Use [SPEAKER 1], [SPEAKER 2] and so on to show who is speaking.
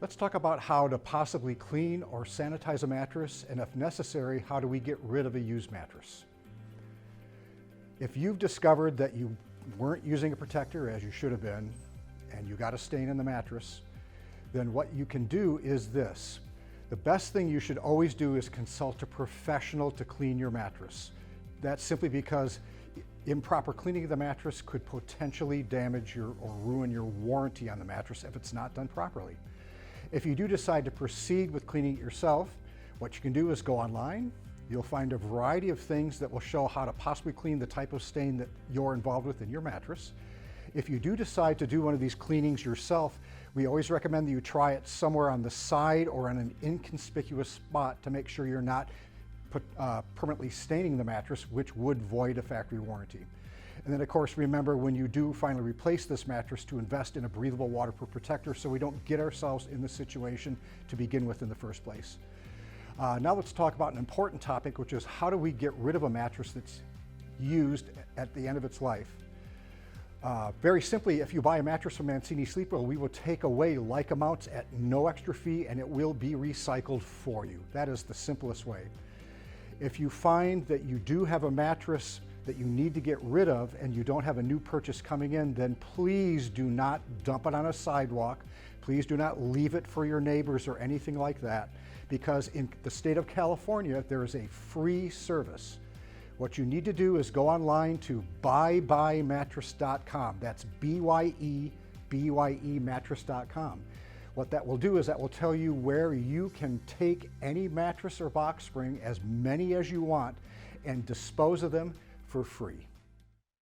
[SPEAKER 1] Let's talk about how to possibly clean or sanitize a mattress, and if necessary, how do we get rid of a used mattress? If you've discovered that you weren't using a protector as you should have been, and you got a stain in the mattress, then what you can do is this. The best thing you should always do is consult a professional to clean your mattress. That's simply because improper cleaning of the mattress could potentially damage or ruin your warranty on the mattress if it's not done properly. If you do decide to proceed with cleaning it yourself, what you can do is go online. You'll find a variety of things that will show how to possibly clean the type of stain that you're involved with in your mattress. If you do decide to do one of these cleanings yourself, we always recommend that you try it somewhere on the side or on an inconspicuous spot to make sure you're not permanently staining the mattress, which would void a factory warranty. And then of course, remember when you do finally replace this mattress to invest in a breathable waterproof protector so we don't get ourselves in the situation to begin with in the first place. Now let's talk about an important topic, which is how do we get rid of a mattress that's used at the end of its life? Very simply, if you buy a mattress from Mancini Sleepworld, we will take away like amounts at no extra fee and it will be recycled for you. That is the simplest way. If you find that you do have a mattress that you need to get rid of and you don't have a new purchase coming in, then please do not dump it on a sidewalk. Please do not leave it for your neighbors or anything like that, because in the state of California, there is a free service. What you need to do is go online to buybuymattress.com. That's BYE mattress.com. What that will do is that will tell you where you can take any mattress or box spring, as many as you want, and dispose of them for free.